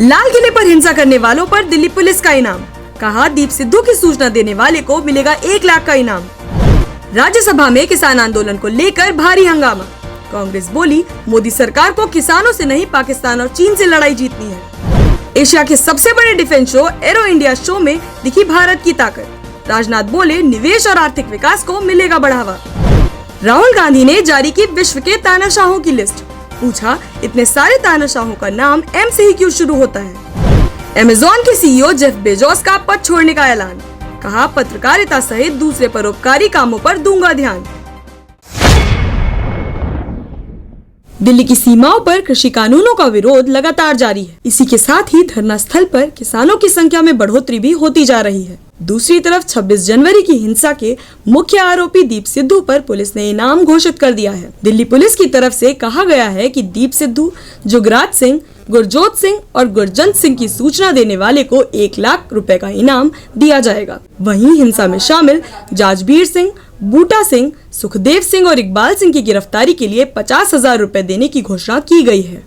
लाल किले पर हिंसा करने वालों पर दिल्ली पुलिस का इनाम, कहा दीप सिद्धू की सूचना देने वाले को मिलेगा 1 लाख का इनाम। राज्यसभा में किसान आंदोलन को लेकर भारी हंगामा, कांग्रेस बोली मोदी सरकार को किसानों से नहीं पाकिस्तान और चीन से लड़ाई जीतनी है। एशिया के सबसे बड़े defence show arrow India show में दिखी भारत की ताकत, राजनाथ बोले निवेश और आर्थिक विकास को मिलेगा बढ़ावा। राहुल गांधी ने जारी की विश्व के तानाशाहों की लिस्ट, पूछा इतने सारे तानाशाहों का नाम एम से ही क्यों शुरू होता है। अमेज़न के सीईओ जेफ बेजोस का पद छोड़ने का ऐलान, कहा पत्रकारिता सहित दूसरे परोपकारी कामों पर दूंगा ध्यान। दिल्ली की सीमाओं पर कृषि कानूनों का विरोध लगातार जारी है। इसी के साथ ही धरना स्थल पर किसानों की संख्या में बढ़ोतरी भी होती जा रही है। दूसरी तरफ 26 जनवरी की हिंसा के मुख्य आरोपी दीप सिद्धू पर पुलिस ने इनाम घोषित कर दिया है। दिल्ली पुलिस की तरफ से कहा गया है कि दीप सिद्धू, जुगराज सिंह, गुरजोत सिंह और गुरजंत सिंह की सूचना देने वाले को 1 लाख रुपए का इनाम दिया जाएगा। वहीं हिंसा में शामिल जाजबीर सिंह, बूटा सिंह, सुखदेव सिंह और इकबाल सिंह की गिरफ्तारी के लिए 50,000 रुपए देने की घोषणा की गई है।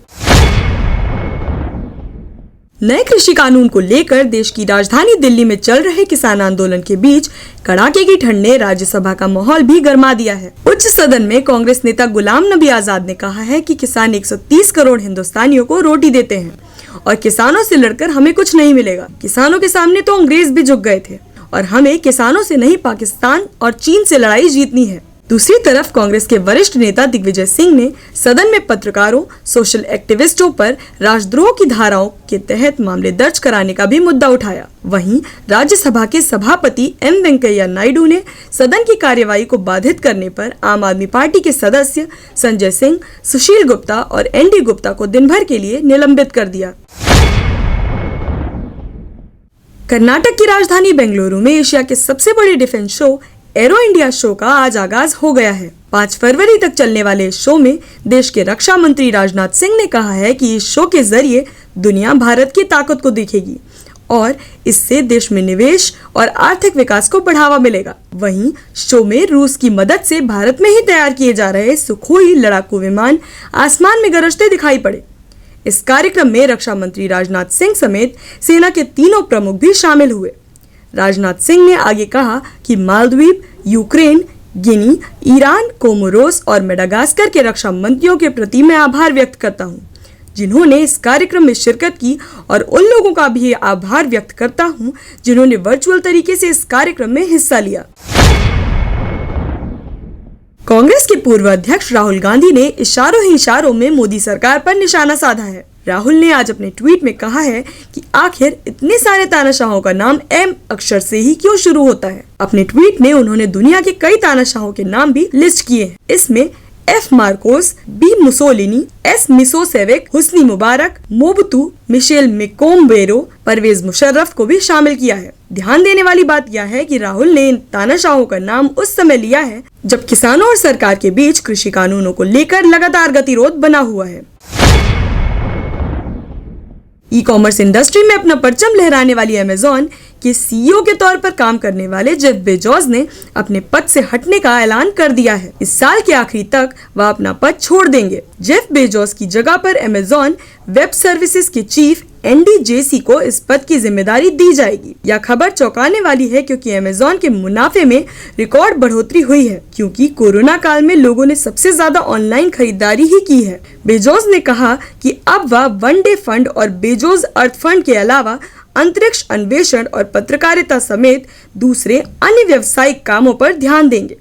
नए कृषि कानून को लेकर देश की राजधानी दिल्ली में चल रहे किसान आंदोलन के बीच कड़ाके की ठंड ने राज्यसभा का माहौल भी गर्मा दिया है। उच्च सदन में कांग्रेस नेता गुलाम नबी आजाद ने कहा है कि किसान 130 करोड़ हिंदुस्तानियों को रोटी देते हैं और किसानों से लड़कर हमें कुछ नहीं मिलेगा। किसानों के सामने तो अंग्रेज भी झुक गए थे और हमें किसानों से नहीं पाकिस्तान और चीन से लड़ाई जीतनी है। दूसरी तरफ कांग्रेस के वरिष्ठ नेता दिग्विजय सिंह ने सदन में पत्रकारों, सोशल एक्टिविस्टों पर राजद्रोह की धाराओं के तहत मामले दर्ज कराने का भी मुद्दा उठाया। वहीं राज्यसभा के सभापति एम वेंकैया नायडू ने सदन की कार्यवाही को बाधित करने पर आम आदमी पार्टी के सदस्य संजय सिंह, सुशील गुप्ता और एनडी गुप्ता को दिन भर के लिए निलंबित कर दिया। कर्नाटक की राजधानी बेंगलुरु में एशिया के सबसे बड़े defence show arrow India show का आज आगाज हो गया है। 5 फरवरी तक चलने वाले इस शो में देश के रक्षा मंत्री राजनाथ सिंह ने कहा है कि इस शो के जरिए दुनिया भारत की ताकत को देखेगी और इससे देश में निवेश और आर्थिक विकास को बढ़ावा मिलेगा। वहीं शो में रूस की मदद से भारत में ही तैयार किए जा रहे सुखोई लड़ाकू विमान आसमान में गरजते दिखाई पड़े। इस कार्यक्रम में रक्षा मंत्री राजनाथ सिंह समेत सेना के तीनों प्रमुख भी शामिल हुए। राजनाथ सिंह ने आगे कहा कि मालदीव, यूक्रेन, गिनी, ईरान, कोमोरोस और मेडागास्कर के रक्षा मंत्रियों के प्रति मैं आभार व्यक्त करता हूं, जिन्होंने इस कार्यक्रम में शिरकत की और उन लोगों का भी आभार व्यक्त करता हूं जिन्होंने वर्चुअल तरीके से इस कार्यक्रम में हिस्सा लिया। कांग्रेस के पूर्व अध्यक्ष राहुल गांधी ने इशारों ही इशारों में मोदी सरकार पर निशाना साधा है। राहुल ने आज अपने ट्वीट में कहा है कि आखिर इतने सारे तानाशाहों का नाम एम अक्षर से ही क्यों शुरू होता है। अपने ट्वीट में उन्होंने दुनिया के कई तानाशाहों के नाम भी लिस्ट किए हैं। इसमें F Marcos, B Mussolini, S Milosevic, Hosni Mubarak, Mobutu, Michel Micombero, Pervez Musharraf को भी शामिल किया है। ध्यान देने वाली बात यह है कि राहुल ने इन तानाशाहों का नाम उस समय लिया है जब किसानों और सरकार के बीच कृषि कानूनों को लेकर लगातार गतिरोध बना हुआ है। ई कॉमर्स इंडस्ट्री में अपना परचम लहराने वाली अमेज़न के सीईओ के तौर पर काम करने वाले जेफ बेजोस ने अपने पद से हटने का ऐलान कर दिया है। इस साल के आखिरी तक वह अपना पद छोड़ देंगे। जेफ बेजोस की जगह पर अमेज़न वेब सर्विसेज के चीफ एंडी जेसी को इस पद की जिम्मेदारी दी जाएगी। यह खबर चौंकाने वाली है क्योंकि अमेज़न के मुनाफे में रिकॉर्ड बढ़ोतरी हुई है, क्योंकि कोरोना काल में लोगों ने सबसे ज्यादा ऑनलाइन खरीदारी ही की है। बेजोस ने कहा कि अब वह वन डे फंड और बेजोस अर्थ फंड के अलावा अंतरिक्ष अन्वेषण और पत्रकारिता समेत दूसरे अन्य व्यावसायिक कामों पर ध्यान देंगे।